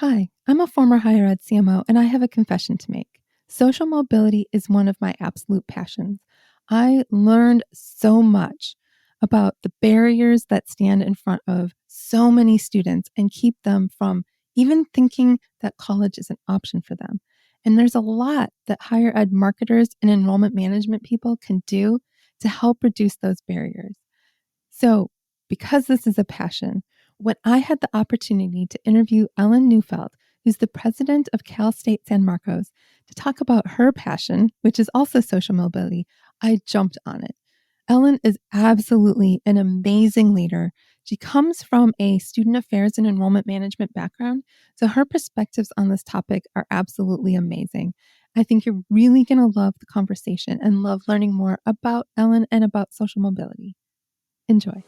Hi, I'm a former higher ed CMO, and I have a confession to make. Social mobility is one of my absolute passions. I learned so much about the barriers that stand in front of so many students and keep them from even thinking that college is an option for them. And there's a lot that higher ed marketers and enrollment management people can do to help reduce those barriers. So, because this is a passion, when I had the opportunity to interview Ellen Neufeldt, who's the president of Cal State San Marcos, to talk about her passion, which is also social mobility, I jumped on it. Ellen is absolutely an amazing leader. She comes from a student affairs and enrollment management background, so her perspectives on this topic are absolutely amazing. I think you're really going to love the conversation and love learning more about Ellen and about social mobility. Enjoy.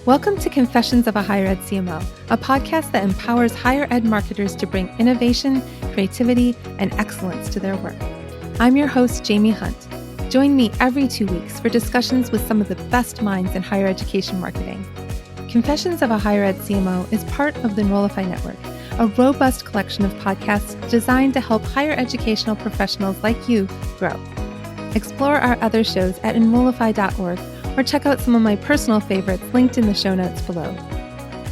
Welcome to Confessions of a Higher Ed CMO, a podcast that empowers higher ed marketers to bring innovation, creativity, and excellence to their work. I'm your host, Jaime Hunt. Join me every 2 weeks for discussions with some of the best minds in higher education marketing. Confessions of a Higher Ed CMO is part of the Enrollify Network, a robust collection of podcasts designed to help higher educational professionals like you grow. Explore our other shows at enrollify.org or check out some of my personal favorites linked in the show notes below.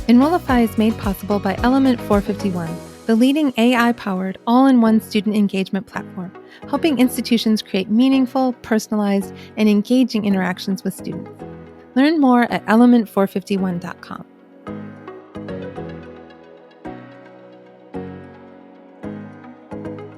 Enrollify is made possible by Element 451, the leading AI-powered all-in-one student engagement platform, helping institutions create meaningful, personalized, and engaging interactions with students. Learn more at element451.com.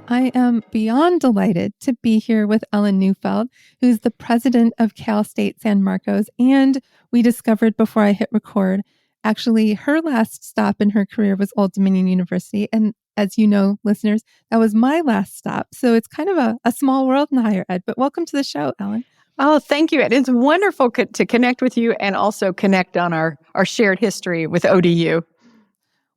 I am beyond delighted to be here with Ellen Neufeldt, who's the president of Cal State San Marcos. And we discovered before I hit record, actually, her last stop in her career was Old Dominion University. And as you know, listeners, that was my last stop. So it's kind of a small world in higher ed. But welcome to the show, Ellen. Oh, thank you. It's wonderful to connect with you and also connect on our shared history with ODU.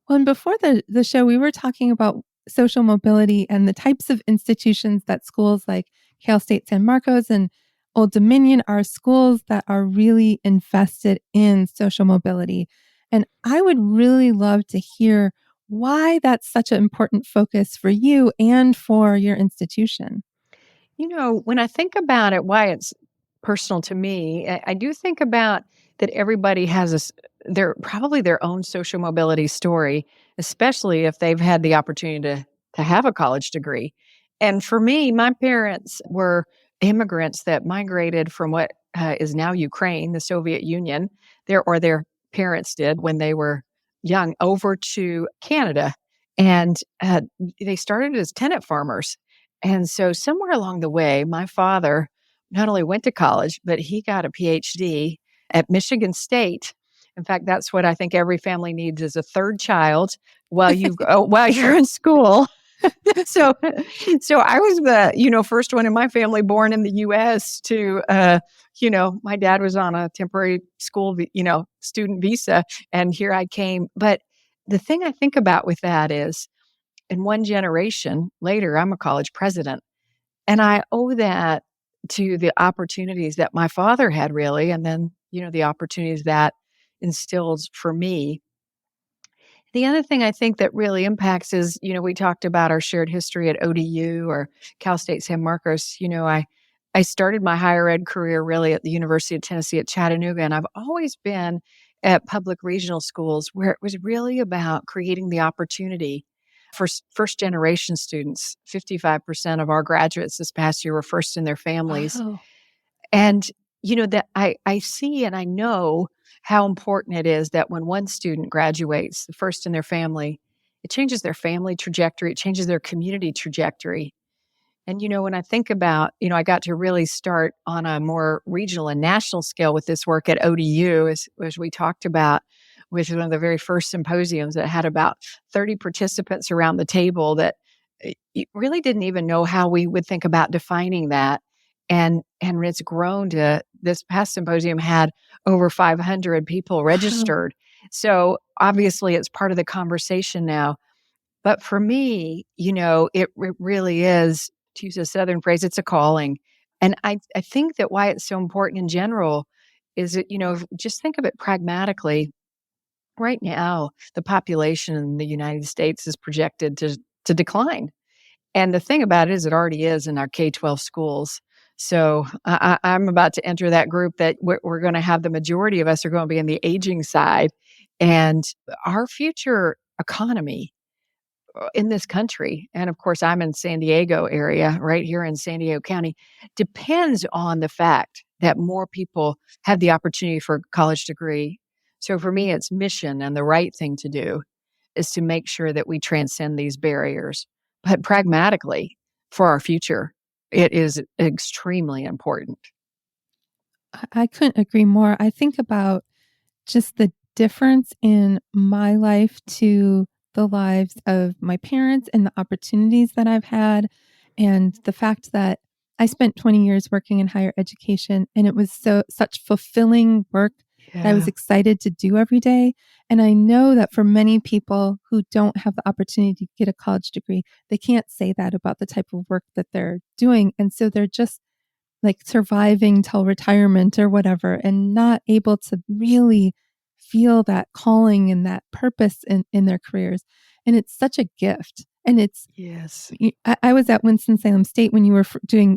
Well, and before the show, we were talking about social mobility and the types of institutions that schools like Cal State San Marcos and Old Dominion are schools that are really invested in social mobility. And I would really love to hear why that's such an important focus for you and for your institution. You know, when I think about it, why it's personal to me, I do think about that everybody has probably their own social mobility story, especially if they've had the opportunity to have a college degree. And for me, my parents were immigrants that migrated from what is now Ukraine, the Soviet Union, their parents did when they were young, over to Canada. And they started as tenant farmers. And so somewhere along the way, my father not only went to college, but he got a PhD at Michigan State. In fact, that's what I think every family needs is a third child while you're in school. so I was the first one in my family born in the U.S. to my dad was on a temporary school student visa, and here I came. But the thing I think about with that is, in one generation later, I'm a college president, and I owe that to the opportunities that my father had, really, and then the opportunities that instilled for me. The other thing I think that really impacts is, we talked about our shared history at ODU or Cal State San Marcos. I started my higher ed career really at the University of Tennessee at Chattanooga, and I've always been at public regional schools where it was really about creating the opportunity for first generation students. 55% of our graduates this past year were first in their families. Wow. And, that I see and I know how important it is that when one student graduates, the first in their family, it changes their family trajectory, it changes their community trajectory. And, when I think about, I got to really start on a more regional and national scale with this work at ODU, as we talked about, which was one of the very first symposiums that had about 30 participants around the table that really didn't even know how we would think about defining that. And it's grown to, this past symposium had over 500 people registered. So obviously it's part of the conversation now. But for me, it really is, to use a Southern phrase, it's a calling. And I think that why it's so important in general is that, just think of it pragmatically. Right now, the population in the United States is projected to decline. And the thing about it is it already is in our K-12 schools. So I'm about to enter that group that we're going to have the majority of us are going to be in the aging side. And our future economy in this country, and of course, I'm in San Diego area, right here in San Diego County, depends on the fact that more people have the opportunity for a college degree. So for me, it's mission and the right thing to do is to make sure that we transcend these barriers. But pragmatically, for our future, it is extremely important. I couldn't agree more. I think about just the difference in my life to the lives of my parents and the opportunities that I've had, and the fact that I spent 20 years working in higher education, and it was such fulfilling work that I was Yeah. excited to do every day. And I know that for many people who don't have the opportunity to get a college degree, they can't say that about the type of work that they're doing. And so they're just like surviving till retirement or whatever, and not able to really feel that calling and that purpose in their careers. And it's such a gift. And Yes. I was at Winston-Salem State when you were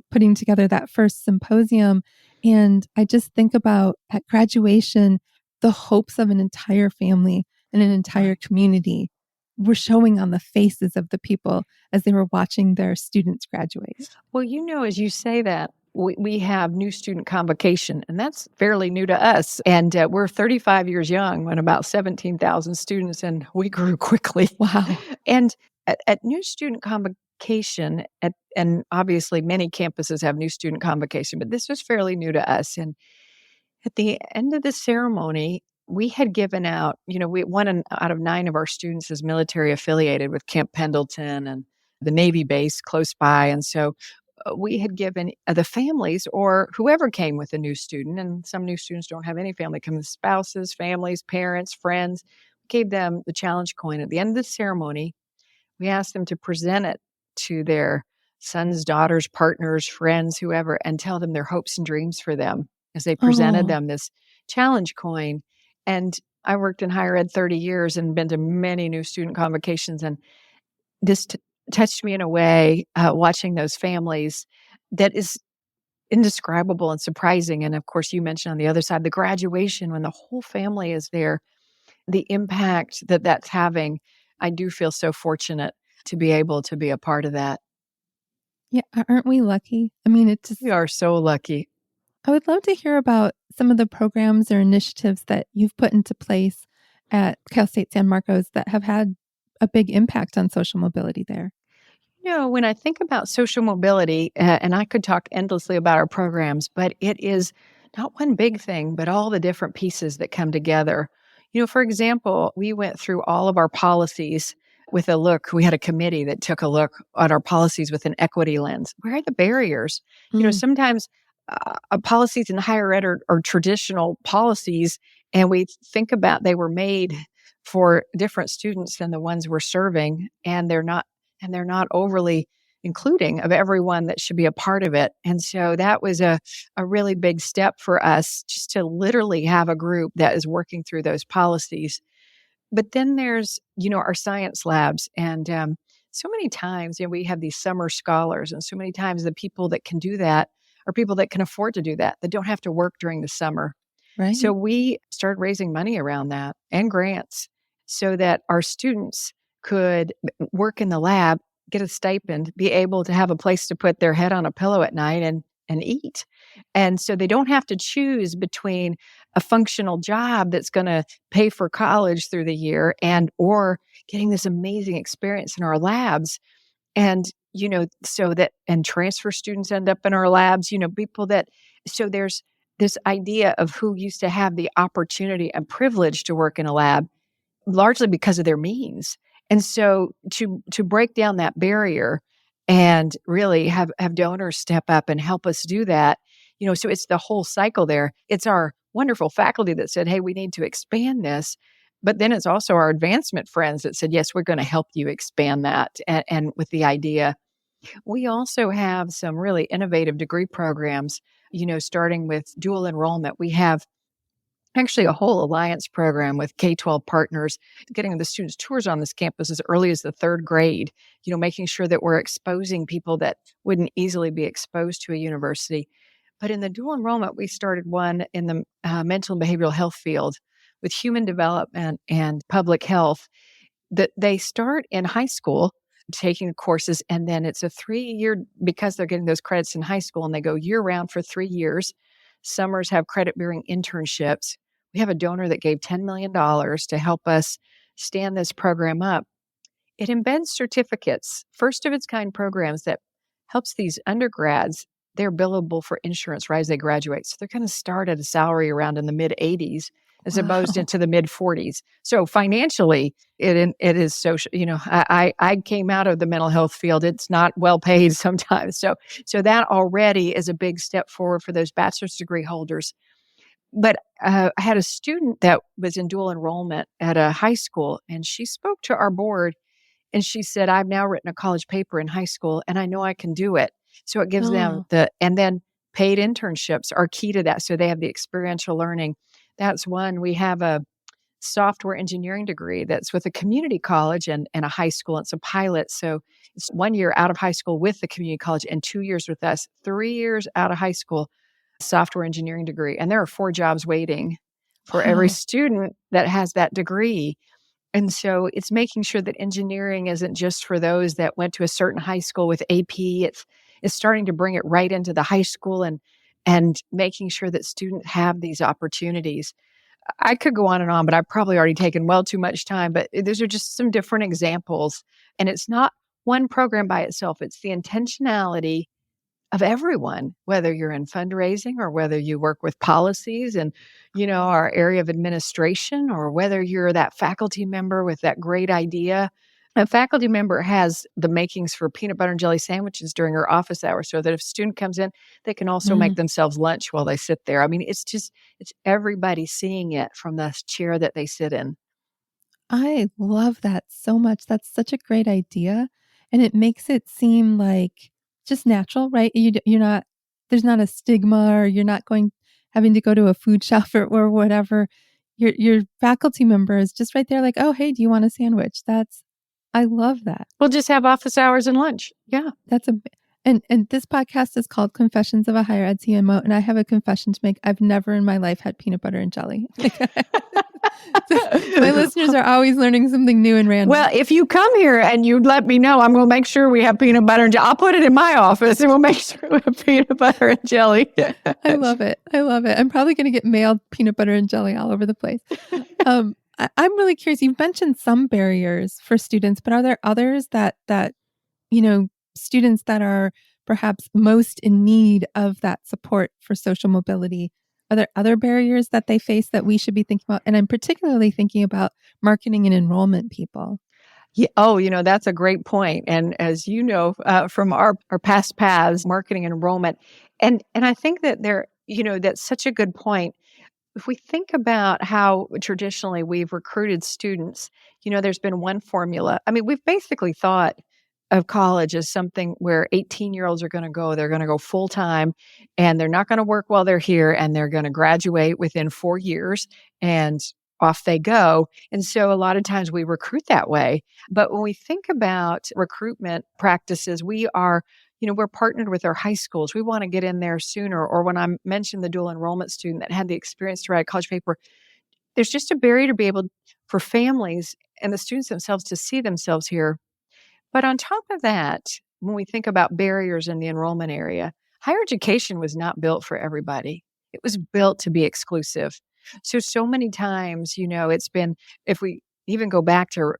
putting together that first symposium. And I just think about at graduation, the hopes of an entire family and an entire Right. community were showing on the faces of the people as they were watching their students graduate. Well, as you say that, we have new student convocation, and that's fairly new to us. And we're 35 years young when about 17,000 students, and we grew quickly. Wow. And at new student convocation, and obviously many campuses have new student convocation, but this was fairly new to us. And at the end of the ceremony, we had given out, out of 9 of our students is military affiliated with Camp Pendleton and the Navy base close by. And so we had given the families or whoever came with a new student, and some new students don't have any family, come with spouses, families, parents, friends, gave them the challenge coin. At the end of the ceremony, we asked them to present it to their sons, daughters, partners, friends, whoever, and tell them their hopes and dreams for them as they presented Oh, them this challenge coin. And I worked in higher ed 30 years and been to many new student convocations. And this touched me in a way, watching those families, that is indescribable and surprising. And of course, you mentioned on the other side, the graduation when the whole family is there, the impact that that's having. I do feel so fortunate to be able to be a part of that. yeah. Aren't we lucky? I mean, We are so lucky. I would love to hear about some of the programs or initiatives that you've put into place at Cal State San Marcos that have had a big impact on social mobility there. When I think about social mobility, and I could talk endlessly about our programs, but it is not one big thing, but all the different pieces that come together. For example, we went through all of our policies with a look. We had a committee that took a look at our policies with an equity lens. Where are the barriers? Mm, Sometimes policies in higher ed are traditional policies, and we think about they were made for different students than the ones we're serving, and they're not overly including of everyone that should be a part of it. And so that was a really big step for us, just to literally have a group that is working through those policies. But then there's, our science labs. And so many times, we have these summer scholars, and so many times the people that can do that are people that can afford to do that don't have to work during the summer. So right. we started raising money around that and grants so that our students could work in the lab, get a stipend, be able to have a place to put their head on a pillow at night and eat. And so they don't have to choose between a functional job that's going to pay for college through the year and or getting this amazing experience in our labs. And so that and transfer students end up in our labs, people that so there's this idea of who used to have the opportunity and privilege to work in a lab largely because of their means. And so to break down that barrier and really have donors step up and help us do that, so it's the whole cycle there. It's our wonderful faculty that said, "Hey, we need to expand this." But then it's also our advancement friends that said, yes, we're going to help you expand that. And with the idea, we also have some really innovative degree programs, starting with dual enrollment. We have actually a whole alliance program with K-12 partners, getting the students tours on this campus as early as the third grade, making sure that we're exposing people that wouldn't easily be exposed to a university. But in the dual enrollment, we started one in the mental and behavioral health field with human development and public health, that they start in high school taking the courses, and then it's a 3-year, because they're getting those credits in high school, and they go year round for 3 years. Summers have credit bearing internships. We have a donor that gave $10 million to help us stand this program up. It embeds certificates, first of its kind programs that helps these undergrads. They're billable for insurance right as they graduate. So they're going to start at a salary around in the mid 80s as opposed Wow. into the mid 40s. So financially, it is social. I came out of the mental health field. It's not well paid sometimes. So that already is a big step forward for those bachelor's degree holders. But I had a student that was in dual enrollment at a high school, and she spoke to our board. And she said, I've now written a college paper in high school, and I know I can do it. So it gives them Oh, and then paid internships are key to that. So they have the experiential learning. That's one. We have a software engineering degree that's with a community college and a high school. It's a pilot. So it's 1 year out of high school with the community college and 2 years with us, 3 years out of high school, software engineering degree. And there are 4 jobs waiting for every wow. student that has that degree. And so it's making sure that engineering isn't just for those that went to a certain high school with AP. It's starting to bring it right into the high school and making sure that students have these opportunities. I could go on, but I've probably already taken well too much time. But those are just some different examples. And it's not one program by itself. It's the intentionality of everyone, whether you're in fundraising or whether you work with policies and, our area of administration, or whether you're that faculty member with that great idea. A faculty member has the makings for peanut butter and jelly sandwiches during her office hours, so that if a student comes in, they can also make Mm. themselves lunch while they sit there. I mean, it's everybody seeing it from the chair that they sit in. I love that so much. That's such a great idea, and it makes it seem like just natural, right? You're not there's not a stigma, or you're not having to go to a food shop or whatever. Your faculty member is just right there like, "Oh, hey, do you want a sandwich?" I love that. We'll just have office hours and lunch. Yeah. That's a and this podcast is called Confessions of a Higher Ed CMO, and I have a confession to make. I've never in my life had peanut butter and jelly. So my listeners are always learning something new and random. Well, if you come here and you let me know, I'm going to make sure we have peanut butter and jelly. I'll put it in my office and we'll make sure we have peanut butter and jelly. I love it. I love it. I'm probably going to get mailed peanut butter and jelly all over the place. I'm really curious. You've mentioned some barriers for students, but are there others that students that are perhaps most in need of that support for social mobility? Are there other barriers that they face that we should be thinking about? And I'm particularly thinking about marketing and enrollment people. Yeah. Oh, that's a great point. And as you know, from our past paths, marketing and enrollment, and I think that that's such a good point. If we think about how traditionally we've recruited students, there's been one formula. I mean, we've basically thought of college as something where 18-year-olds are going to go. They're going to go full time, and they're not going to work while they're here, and they're going to graduate within 4 years, and off they go. And so a lot of times we recruit that way. But when we think about recruitment practices, we're partnered with our high schools. We want to get in there sooner. Or when I mentioned the dual enrollment student that had the experience to write a college paper, there's just a barrier to be able for families and the students themselves to see themselves here. But on top of that, when we think about barriers in the enrollment area, higher education was not built for everybody. It was built to be exclusive. So many times, it's been, if we even go back to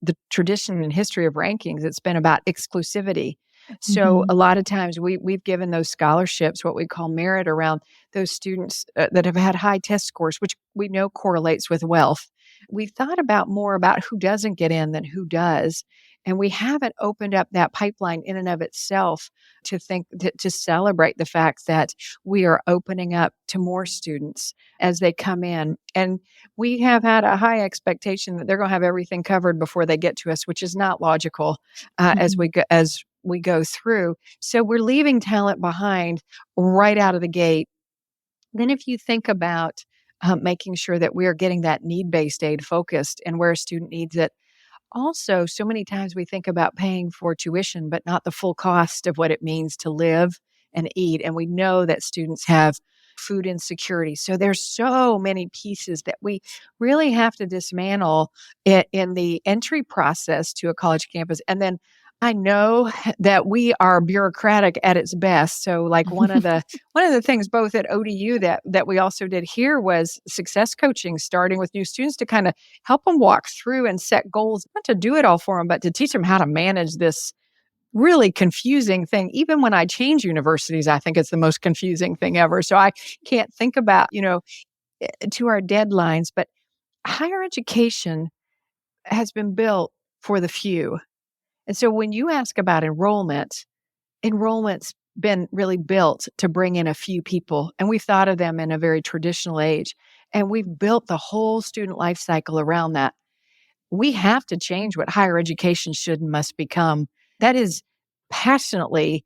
the tradition and history of rankings, it's been about exclusivity. So Mhm. a lot of times we've given those scholarships, what we call merit, around those students that have had high test scores, which we know correlates with wealth. We thought about more about who doesn't get in than who does. And we haven't opened up that pipeline in and of itself to celebrate the fact that we are opening up to more students as they come in. And we have had a high expectation that they're going to have everything covered before they get to us, which is not logical Mhm. as we go through. So we're leaving talent behind right out of the gate. Then, if you think about making sure that we are getting that need based aid focused and where a student needs it, also, so many times we think about paying for tuition, but not the full cost of what it means to live and eat. And we know that students have food insecurity. So there's so many pieces that we really have to dismantle in the entry process to a college campus. And then I know that we are bureaucratic at its best. So like one of the things both at ODU that we also did here was success coaching, starting with new students to kind of help them walk through and set goals, not to do it all for them, but to teach them how to manage this really confusing thing. Even when I change universities, I think it's the most confusing thing ever. So I can't think about, to our deadlines, but higher education has been built for the few. And so when you ask about enrollment's been really built to bring in a few people. And we've thought of them in a very traditional age. And we've built the whole student life cycle around that. We have to change what higher education should and must become. That is passionately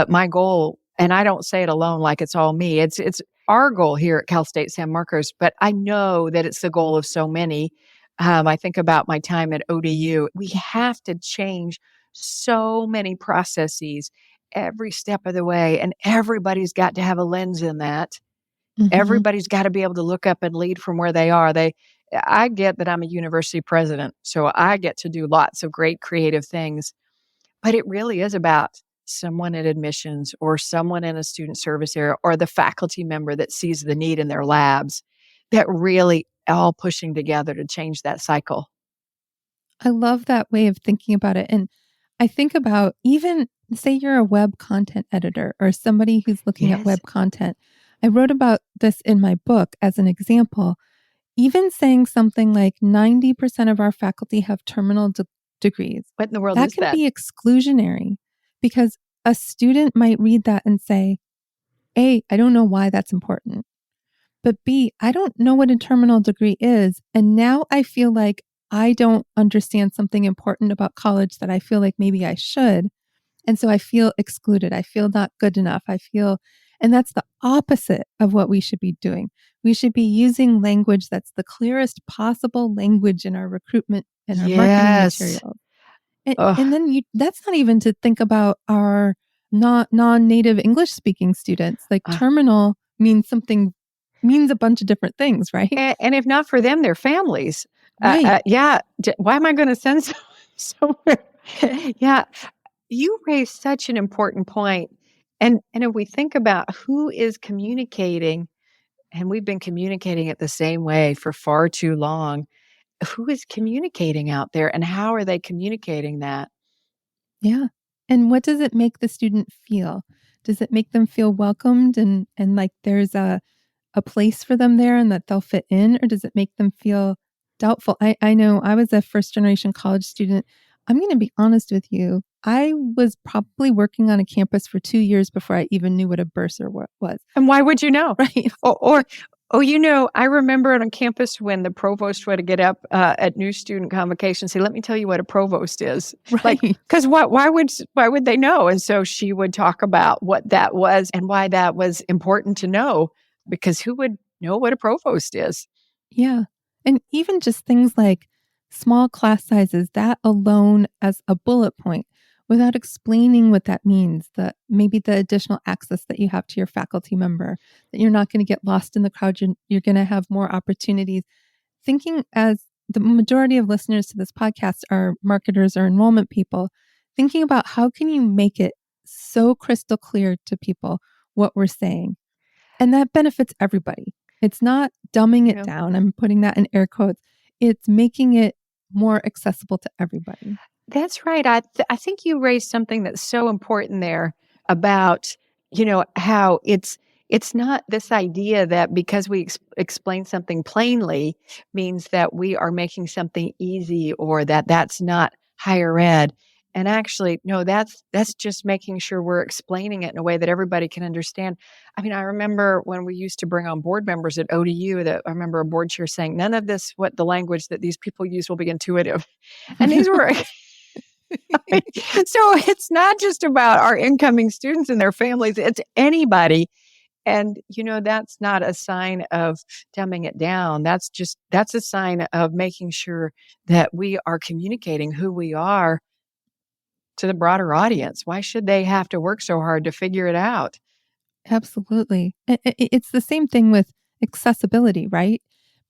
my goal. And I don't say it alone like it's all me. It's our goal here at Cal State San Marcos, but I know that it's the goal of so many. I think about my time at ODU. We have to change so many processes every step of the way, and everybody's got to have a lens in that. Mhm. Everybody's got to be able to look up and lead from where they are. I get that I'm a university president, so I get to do lots of great creative things, but it really is about someone in admissions or someone in a student service area or the faculty member that sees the need in their labs that really all pushing together to change that cycle. I love that way of thinking about it, and I think about even say you're a web content editor or somebody who's looking at Yes. web content. I wrote about this in my book as an example. Even saying something like 90% of our faculty have terminal degrees, What in the world that is can that? be exclusionary because a student might read that and say, A, I don't know why that's important. But B, I don't know what a terminal degree is. And now I feel like I don't understand something important about college that I feel like maybe I should. And so I feel excluded. I feel not good enough. And that's the opposite of what we should be doing. We should be using language that's the clearest possible language in our recruitment and our marketing Yes. materials. And Oh, then that's not even to think about our not non-native English speaking students. Like uh, terminal means a bunch of different things, right? and if not for them, their families. Right. Yeah. Why am I going to send somewhere? Yeah. You raised such an important point. And if we think about who is communicating, and we've been communicating it the same way for far too long, who is communicating out there and how are they communicating that? Yeah. And what does it make the student feel? Does it make them feel welcomed and like there's a place for them there and that they'll fit in, or does it make them feel doubtful? I know I was a first generation college student. I'm going to be honest with you. I was probably working on a campus for 2 years before I even knew what a bursar was. And why would you know? Right. Or I remember on campus when the provost would get up at new student convocation and say, "Let me tell you what a provost is." Like, Right. because why would they know? And so she would talk about what that was and why that was important to know, because who would know what a provost is? Yeah. And even just things like small class sizes, that alone as a bullet point without explaining what that means, that maybe the additional access that you have to your faculty member, that you're not going to get lost in the crowd, you're going to have more opportunities. Thinking as the majority of listeners to this podcast are marketers or enrollment people, thinking about how can you make it so crystal clear to people what we're saying, and that benefits everybody. It's not dumbing You it know, down. I'm putting that in air quotes. It's making it more accessible to everybody. that's right. I think you raised something that's so important there about, how it's not this idea that because we explain something plainly means that we are making something easy or that that's not higher ed. And actually, no, that's just making sure we're explaining it in a way that everybody can understand. I mean, I remember when we used to bring on board members at ODU, that I remember a board chair saying, none of this, what the language that these people use will be intuitive. And these were, so it's not just about our incoming students and their families, it's anybody. And, that's not a sign of dumbing it down. That's a sign of making sure that we are communicating who we are to the broader audience. Why should they have to work so hard to figure it out? Absolutely. It's the same thing with accessibility, right?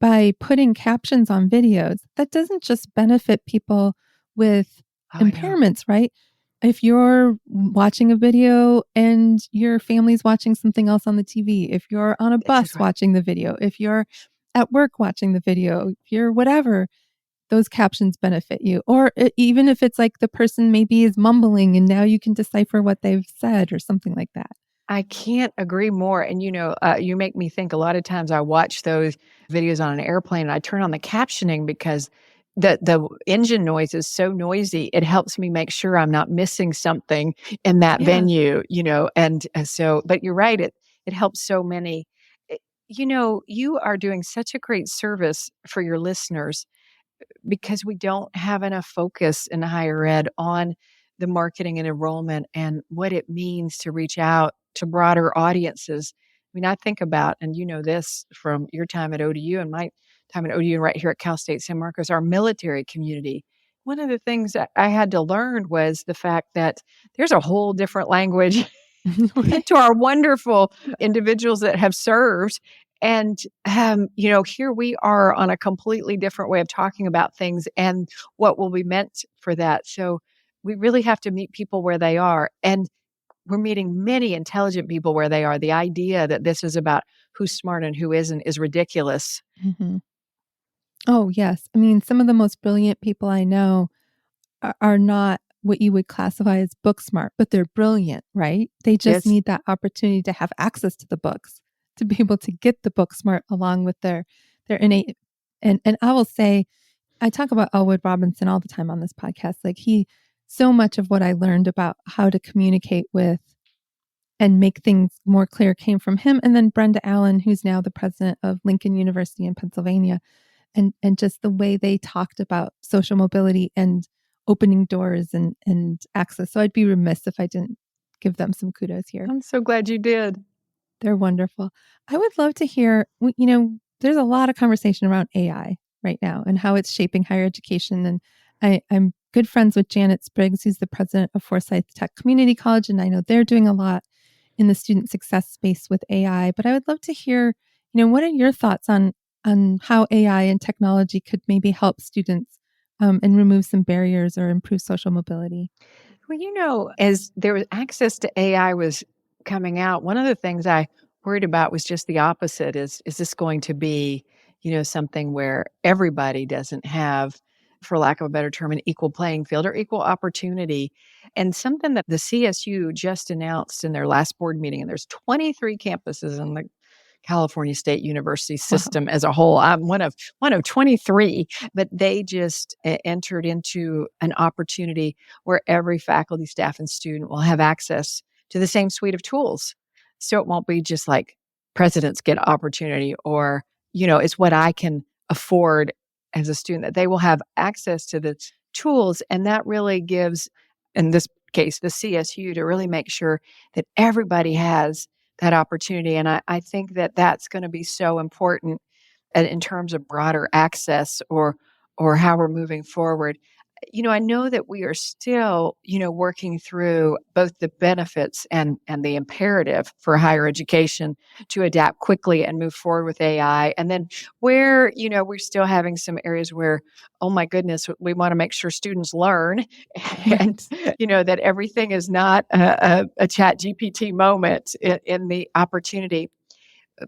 By putting captions on videos, that doesn't just benefit people with Oh, I know. impairments, right? If you're watching a video and your family's watching something else on the TV, if you're on a That's bus right. watching the video, if you're at work watching the video, if you're whatever, those captions benefit you. Or even if it's like the person maybe is mumbling and now you can decipher what they've said or something like that. I can't agree more. And you make me think. A lot of times I watch those videos on an airplane and I turn on the captioning because the engine noise is so noisy. It helps me make sure I'm not missing something in that Yeah. venue, and so, but you're right. It helps so many. Eh, you are doing such a great service for your listeners because we don't have enough focus in higher ed on the marketing and enrollment and what it means to reach out to broader audiences. I mean, I think about, and you know this from your time at ODU and my time at ODU and right here at Cal State San Marcos, our military community. One of the things that I had to learn was the fact that there's a whole different language Right. to our wonderful individuals that have served. And, here we are on a completely different way of talking about things and what will be meant for that. So we really have to meet people where they are. And we're meeting many intelligent people where they are. The idea that this is about who's smart and who isn't is ridiculous. Mhm. Oh, yes. I mean, some of the most brilliant people I know are not what you would classify as book smart, but they're brilliant, right? They just Yes. need that opportunity to have access to the books, to be able to get the book smart along with their innate. And I will say, I talk about Elwood Robinson all the time on this podcast. Like so much of what I learned about how to communicate with and make things more clear came from him. And then Brenda Allen, who's now the president of Lincoln University in Pennsylvania, and just the way they talked about social mobility and opening doors and access. So I'd be remiss if I didn't give them some kudos here. I'm so glad you did. They're wonderful. I would love to hear, there's a lot of conversation around AI right now and how it's shaping higher education. And I'm good friends with Janet Spriggs, who's the president of Forsyth Tech Community College, and I know they're doing a lot in the student success space with AI. But I would love to hear, what are your thoughts on how AI and technology could maybe help students and remove some barriers or improve social mobility? Well, as there was access to AI was coming out, one of the things I worried about was just the opposite. Is this going to be, something where everybody doesn't have, for lack of a better term, an equal playing field or equal opportunity? And something that the CSU just announced in their last board meeting, and there's 23 campuses in the California State University Wow. system as a whole. I'm one of 23, but they just entered into an opportunity where every faculty, staff, and student will have access to the same suite of tools. So it won't be just like presidents get opportunity or, it's what I can afford as a student, that they will have access to the tools. And that really gives, in this case, the CSU to really make sure that everybody has that opportunity. And I think that that's going to be so important in terms of broader access or how we're moving forward. I know that we are still, working through both the benefits and the imperative for higher education to adapt quickly and move forward with AI. And then where, we're still having some areas where, oh my goodness, we want to make sure students learn and, Right. that everything is not a chat GPT moment in the opportunity.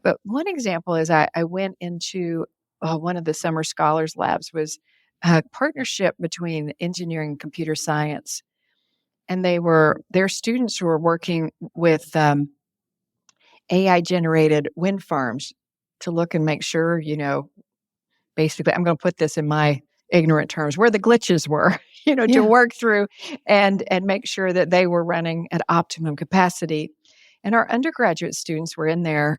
But one example is I went into one of the summer scholars labs was a partnership between engineering and computer science. And their students who were working with AI generated wind farms to look and make sure, basically, I'm going to put this in my ignorant terms, where the glitches were. to Yeah. work through and make sure that they were running at optimum capacity. And our undergraduate students were in there,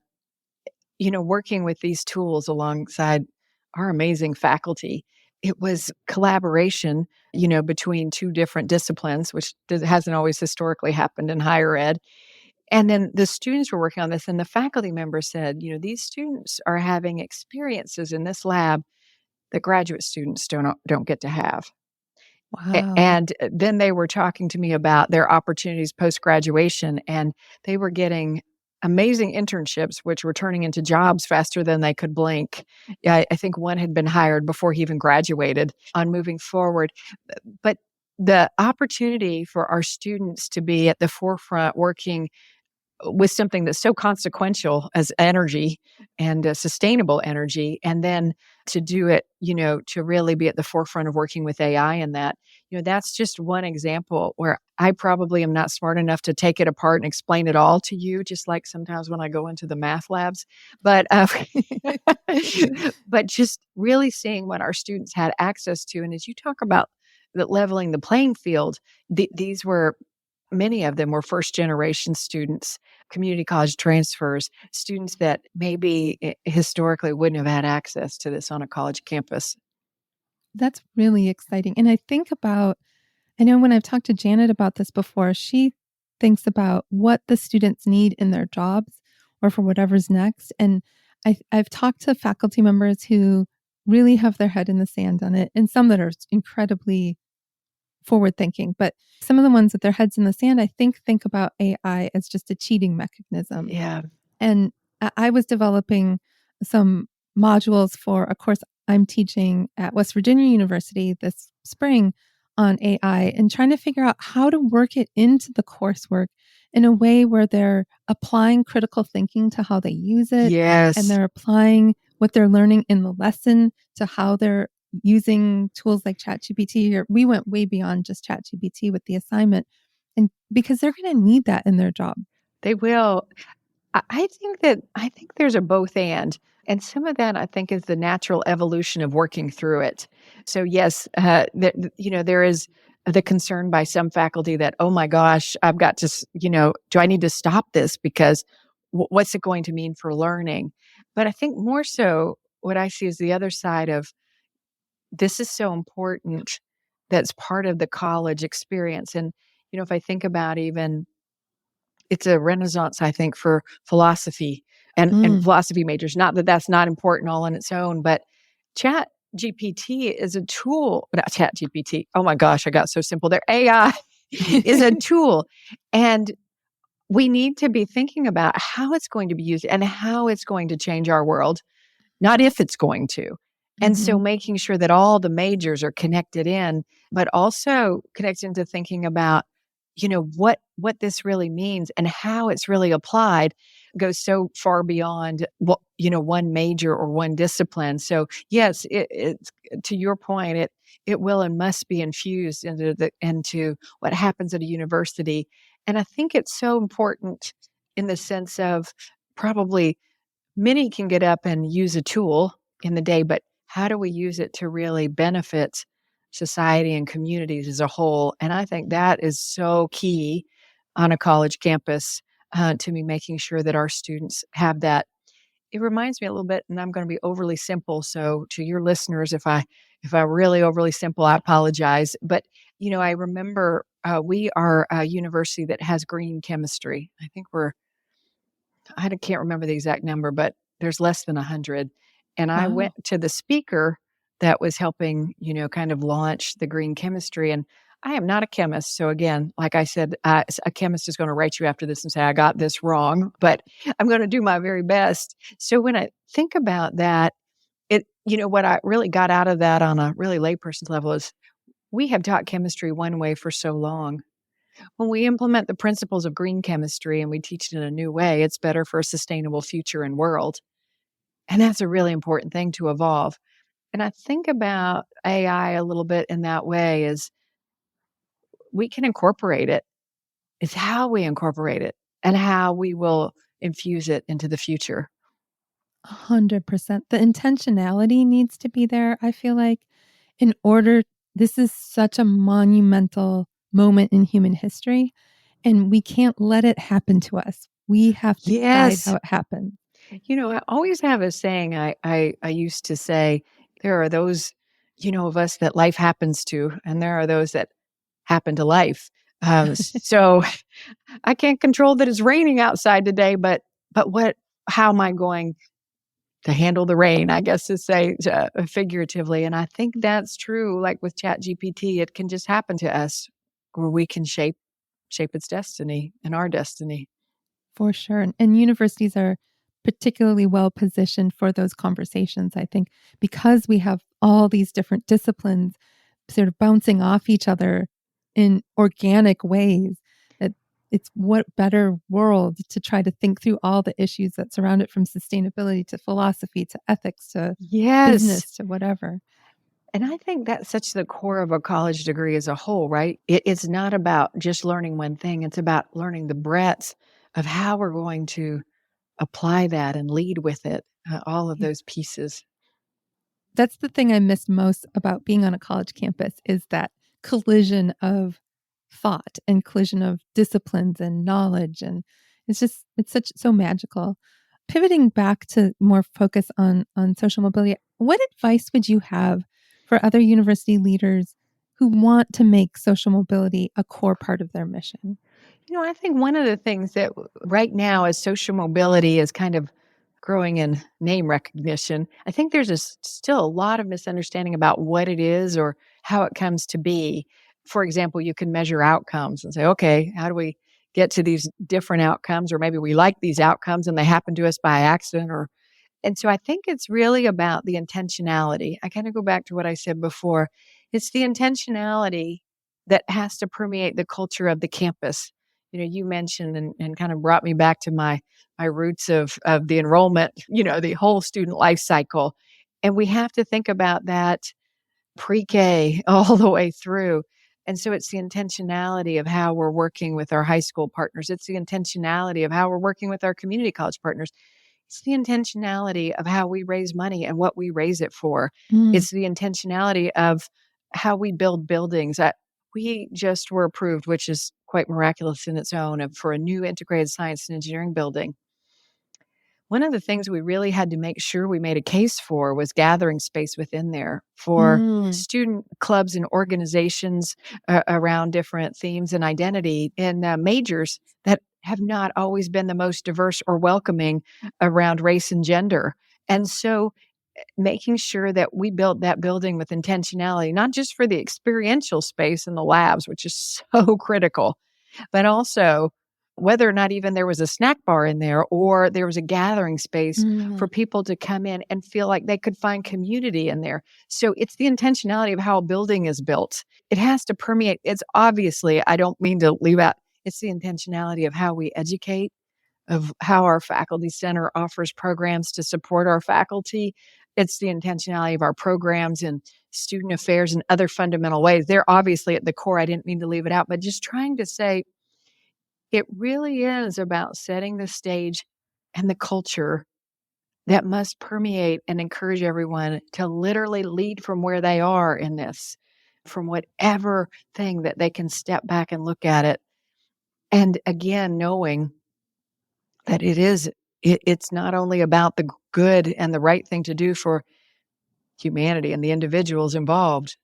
working with these tools alongside our amazing faculty. It was collaboration, between two different disciplines, which hasn't always historically happened in higher ed. And then the students were working on this, and the faculty member said, these students are having experiences in this lab that graduate students don't get to have. Wow. And then they were talking to me about their opportunities post-graduation, and they were getting amazing internships, which were turning into jobs faster than they could blink. Yeah, I think one had been hired before he even graduated on moving forward. But the opportunity for our students to be at the forefront working with something that's so consequential as energy and sustainable energy, and then to do it, to really be at the forefront of working with AI and that, that's just one example where I probably am not smart enough to take it apart and explain it all to you, just like sometimes when I go into the math labs. But, but just really seeing what our students had access to. And as you talk about leveling the playing field, these were many of them were first generation students, community college transfers, students that maybe historically wouldn't have had access to this on a college campus. That's really exciting. And I know when I've talked to Janet about this before, she thinks about what the students need in their jobs or for whatever's next. And I've talked to faculty members who really have their head in the sand on it, and some that are incredibly forward thinking. But some of the ones with their heads in the sand, I think about AI as just a cheating mechanism. Yeah. And I was developing some modules for a course I'm teaching at West Virginia University this spring on AI, and trying to figure out how to work it into the coursework in a way where they're applying critical thinking to how they use it, and Yes. they're applying what they're learning in the lesson to how they're using tools like ChatGPT. Or we went way beyond just ChatGPT with the assignment, and because they're going to need that in their job. They will. I think there's a both and some of that I think is the natural evolution of working through it. So yes, there is the concern by some faculty that, oh my gosh, I've got to, do I need to stop this because what's it going to mean for learning? But I think more so what I see is the other side of this is so important that's part of the college experience. And if I think about even it's a renaissance, I think, for philosophy and Mm. philosophy majors. Not that that's not important all on its own, but Chat GPT is a tool. Not Chat GPT. Oh my gosh, I got so simple there. AI is a tool, and we need to be thinking about how it's going to be used and how it's going to change our world, not if it's going to. And so Mhm. making sure that all the majors are connected in, but also connected into thinking about, what this really means and how it's really applied goes so far beyond what, one major or one discipline. So yes, it's to your point, it will and must be infused into what happens at a university. And I think it's so important in the sense of probably many can get up and use a tool in the day, but how do we use it to really benefit society and communities as a whole? And I think that is so key on a college campus to me, making sure that our students have that. It reminds me a little bit, and I'm going to be overly simple. So to your listeners, if I really overly simple, I apologize. But I remember we are a university that has green chemistry. I think I can't remember the exact number, but there's less than 100. And I went Wow. to the speaker that was helping, kind of launch the green chemistry. And I am not a chemist. So again, like I said, a chemist is going to write you after this and say, I got this wrong, but I'm going to do my very best. So when I think about that, what I really got out of that on a really layperson's level is we have taught chemistry one way for so long. When we implement the principles of green chemistry and we teach it in a new way, it's better for a sustainable future and world. And that's a really important thing to evolve. And I think about AI a little bit in that way is we can incorporate it. It's how we incorporate it and how we will infuse it into the future. 100%. The intentionality needs to be there, I feel like, in order This is such a monumental moment in human history, and we can't let it happen to us. We have to guide how Yes. it happens. I always have a saying I used to say, there are those, of us that life happens to, and there are those that happen to life. So I can't control that it's raining outside today, but how am I going to handle the rain, I guess to say figuratively. And I think that's true. Like with Chat GPT, it can just happen to us where we can shape its destiny and our destiny. For sure. And universities are particularly well positioned for those conversations, I think, because we have all these different disciplines sort of bouncing off each other in organic ways. That it's what better world to try to think through all the issues that surround it, from sustainability to philosophy to ethics to Yes. business to whatever. And I think that's such the core of a college degree as a whole, right? It's not about just learning one thing. It's about learning the breadth of how we're going to apply that and lead with it, all of Yeah. those pieces. That's the thing I miss most about being on a college campus, is that collision of thought and collision of disciplines and knowledge. And it's such so magical. Pivoting back to more focus on social mobility, what advice would you have for other university leaders who want to make social mobility a core part of their mission? I think one of the things that right now as social mobility is kind of growing in name recognition, I think there's still a lot of misunderstanding about what it is or how it comes to be. For example, you can measure outcomes and say, okay, how do we get to these different outcomes? Or maybe we like these outcomes and they happen to us by accident. And so I think it's really about the intentionality. I kind of go back to what I said before. It's the intentionality that has to permeate the culture of the campus. You mentioned and kind of brought me back to my roots of the enrollment, the whole student life cycle. And we have to think about that pre-K all the way through. And so it's the intentionality of how we're working with our high school partners. It's the intentionality of how we're working with our community college partners. It's the intentionality of how we raise money and what we raise it for. Mm, It's the intentionality of how we build buildings. We just were approved, which is quite miraculous in its own, for a new integrated science and engineering building. One of the things we really had to make sure we made a case for was gathering space within there for mm, student clubs and organizations around different themes and identity in majors that have not always been the most diverse or welcoming around race and gender. And so making sure that we built that building with intentionality, not just for the experiential space in the labs, which is so critical, but also whether or not even there was a snack bar in there or there was a gathering space for mm. people to come in and feel like they could find community in there. So it's the intentionality of how a building is built. It has to permeate. It's obviously, I don't mean to leave out, it's the intentionality of how we educate, of how our faculty center offers programs to support our faculty. It's the intentionality of our programs and student affairs and other fundamental ways. They're obviously at the core. I didn't mean to leave it out, but just trying to say it really is about setting the stage and the culture that must permeate and encourage everyone to literally lead from where they are in this, from whatever thing that they can step back and look at it. And again, knowing that it's not only about the good and the right thing to do for humanity and the individuals involved,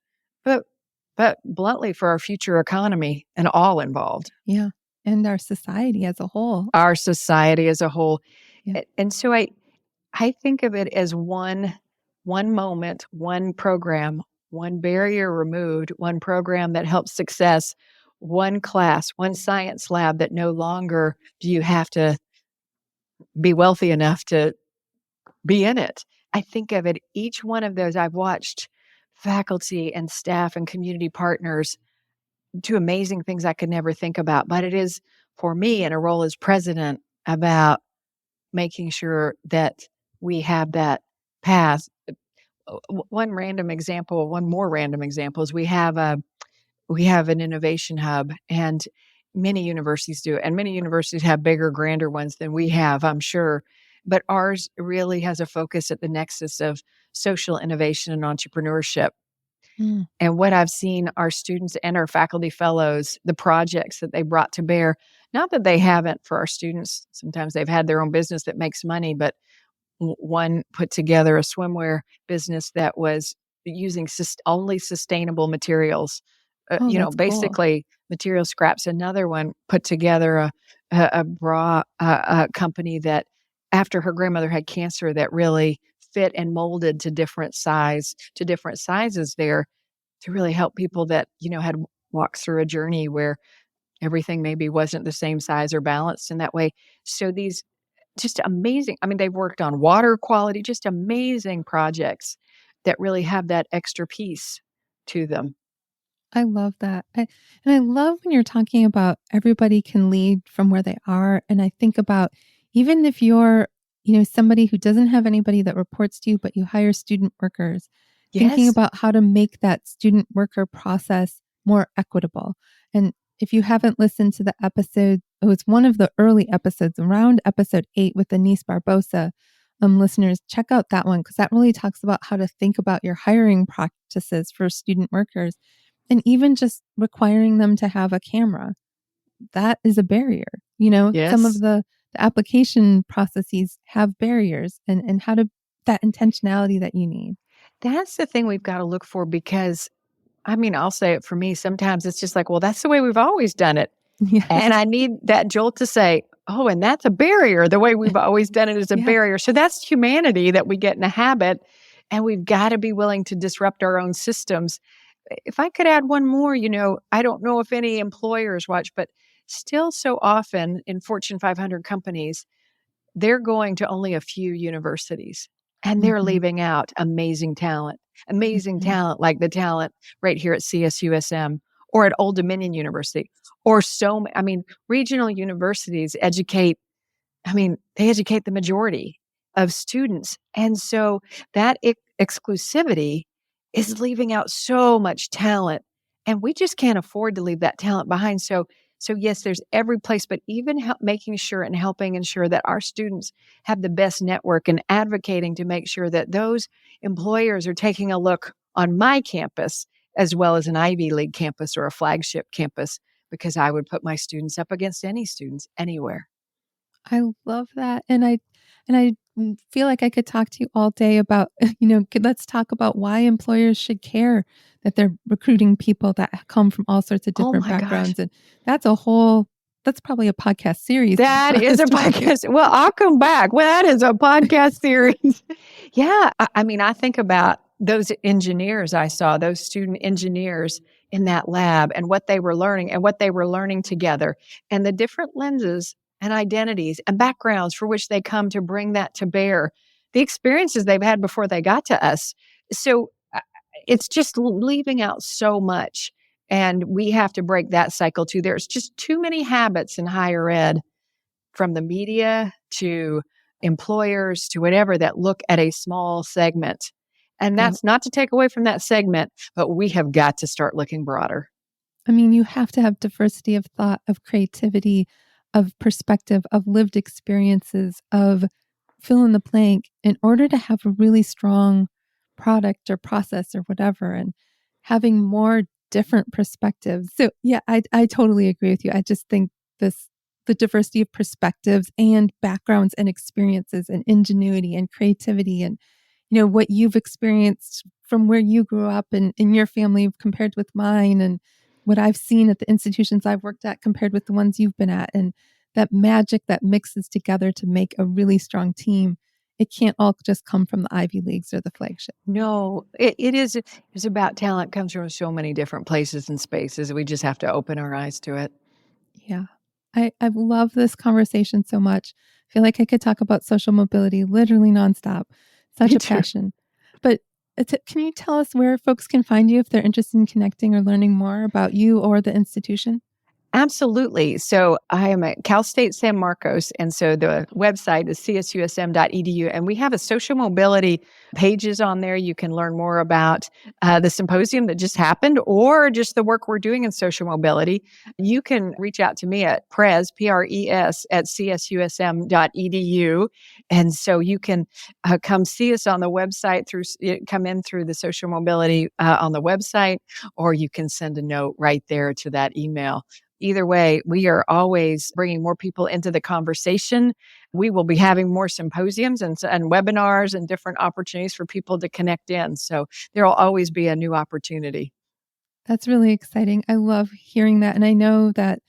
but bluntly for our future economy and all involved, Yeah. And our society as a whole. our society as a whole. Yeah. And so I think of it as one moment, one program, one barrier removed, one program that helps success, one class, one science lab that no longer do you have to be wealthy enough to be in it. I think of it, each one of those I've watched faculty and staff and community partners do amazing things I could never think about. But it is, for me, in a role as president, about making sure that we have that path. One more random example is we have an innovation hub, and many universities do, and many universities have bigger, grander ones than we have, I'm sure. But ours really has a focus at the nexus of social innovation and entrepreneurship. Mm. And what I've seen our students and our faculty fellows, the projects that they brought to bear, not that they haven't for our students, sometimes they've had their own business that makes money, but one put together a swimwear business that was using only sustainable materials, Oh, that's cool. basically material scraps. Another one put together a bra company that, after her grandmother had cancer, that really fit and molded to different sizes there to really help people that had walked through a journey where everything maybe wasn't the same size or balanced in that way. So these just amazing. I mean, they've worked on water quality, just amazing projects that really have that extra piece to them. I love that. And I love when you're talking about everybody can lead from where they are. And I think about even if you're, somebody who doesn't have anybody that reports to you, but you hire student workers, thinking Yes. about how to make that student worker process more equitable. And if you haven't listened to the episode, it was one of the early episodes, around episode 8 with Denise Barbosa. Listeners, check out that one because that really talks about how to think about your hiring practices for student workers. And even just requiring them to have a camera, that is a barrier. Some of Yes. the application processes have barriers and how to that intentionality that you need. That's the thing we've got to look for because, I mean, I'll say it for me. Sometimes it's just like, well, that's the way we've always done it. And Yes. I need that jolt to say, oh, and that's a barrier. The way we've always done it is a Yeah. barrier. So that's humanity that we get in a habit. And we've got to be willing to disrupt our own systems. If I could add one more, I don't know if any employers watch, but still so often in Fortune 500 companies, they're going to only a few universities and they're Mhm. leaving out amazing Mhm. talent like the talent right here at CSUSM or at Old Dominion University or I mean, regional universities they educate the majority of students. And so that exclusivity is leaving out so much talent. And we just can't afford to leave that talent behind. So yes, there's every place, but even making sure and helping ensure that our students have the best network and advocating to make sure that those employers are taking a look on my campus as well as an Ivy League campus or a flagship campus, because I would put my students up against any students anywhere. I love that, and I feel like I could talk to you all day about, let's talk about why employers should care that they're recruiting people that come from all sorts of Oh different my gosh. backgrounds, and that's probably a podcast series That for is us a to do. podcast. Well, I'll come back. Well, that is a podcast series. Yeah. I mean, I think about those engineers I saw, those student engineers in that lab and what they were learning and what they were learning together and the different lenses and identities and backgrounds for which they come to bring that to bear, the experiences they've had before they got to us. So it's just leaving out so much. And we have to break that cycle too. There's just too many habits in higher ed, from the media to employers to whatever, that look at a small segment. And Yep. that's not to take away from that segment, but we have got to start looking broader. I mean, you have to have diversity of thought, of creativity, of perspective, of lived experiences, of fill in the blank in order to have a really strong product or process or whatever, and having more different perspectives. So yeah, I totally agree with you. I just think the diversity of perspectives and backgrounds and experiences and ingenuity and creativity and what you've experienced from where you grew up and in your family compared with mine, and what I've seen at the institutions I've worked at compared with the ones you've been at, and that magic that mixes together to make a really strong team. It can't all just come from the Ivy Leagues or the flagship. No, it is. It's about talent comes from so many different places and spaces. We just have to open our eyes to it. Yeah. I love this conversation so much. I feel like I could talk about social mobility literally nonstop. Such Me a too. passion. But can you tell us where folks can find you if they're interested in connecting or learning more about you or the institution? Absolutely. So I am at Cal State San Marcos, and so the website is CSUSM.edu, and we have a social mobility pages on there. You can learn more about the symposium that just happened or just the work we're doing in social mobility. You can reach out to me at P-R-E-S, at CSUSM.edu. And so you can come see us on the website, come in through the social mobility on the website, or you can send a note right there to that email. Either way, we are always bringing more people into the conversation. We will be having more symposiums and webinars and different opportunities for people to connect in. So there will always be a new opportunity. That's really exciting. I love hearing that. And I know that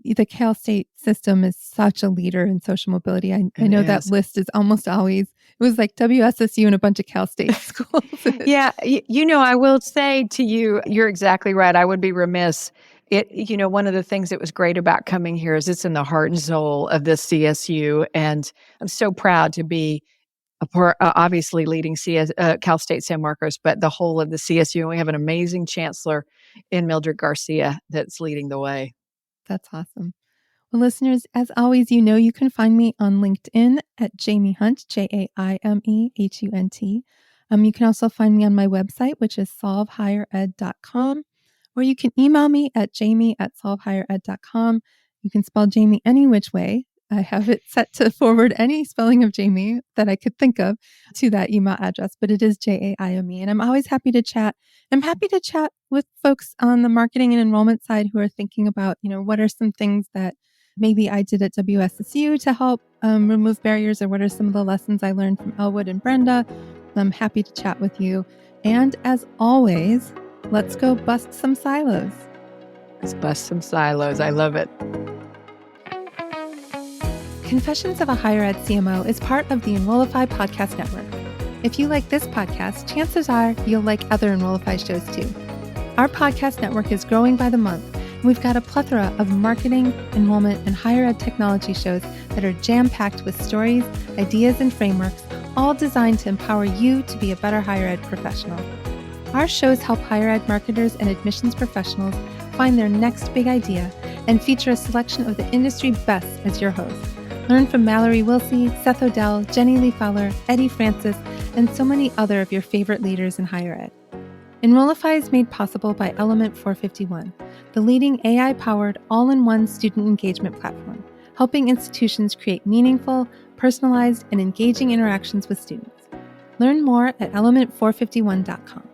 the Cal State system is such a leader in social mobility. I It know that is. list is almost always, it was like WSSU and a bunch of Cal State schools. Yeah, I will say to you, you're exactly right. I would be remiss. One of the things that was great about coming here is it's in the heart and soul of this CSU, and I'm so proud to be obviously leading Cal State San Marcos, but the whole of the CSU. And we have an amazing chancellor in Mildred Garcia that's leading the way. That's awesome. Well, listeners, as always, you can find me on LinkedIn at Jaime Hunt, JaimeHunt. You can also find me on my website, which is solvehighered.com, or you can email me at jamie@solvehighered.com. You can spell Jamie any which way. I have it set to forward any spelling of Jamie that I could think of to that email address, but it is JAIME. And I'm always happy to chat. I'm happy to chat with folks on the marketing and enrollment side who are thinking about, what are some things that maybe I did at WSSU to help remove barriers, or what are some of the lessons I learned from Elwood and Brenda. I'm happy to chat with you. And as always, let's go bust some silos. Let's bust some silos. I love it. Confessions of a Higher Ed CMO is part of the Enrollify podcast network. If you like this podcast, chances are you'll like other Enrollify shows too. Our podcast network is growing by the month, and we've got a plethora of marketing, enrollment, and higher ed technology shows that are jam-packed with stories, ideas, and frameworks, all designed to empower you to be a better higher ed professional. Our shows help higher ed marketers and admissions professionals find their next big idea and feature a selection of the industry best as your host. Learn from Mallory Wilsey, Seth Odell, Jenny Lee Fowler, Eddie Francis, and so many other of your favorite leaders in higher ed. Enrollify is made possible by Element 451, the leading AI-powered all-in-one student engagement platform, helping institutions create meaningful, personalized, and engaging interactions with students. Learn more at element451.com.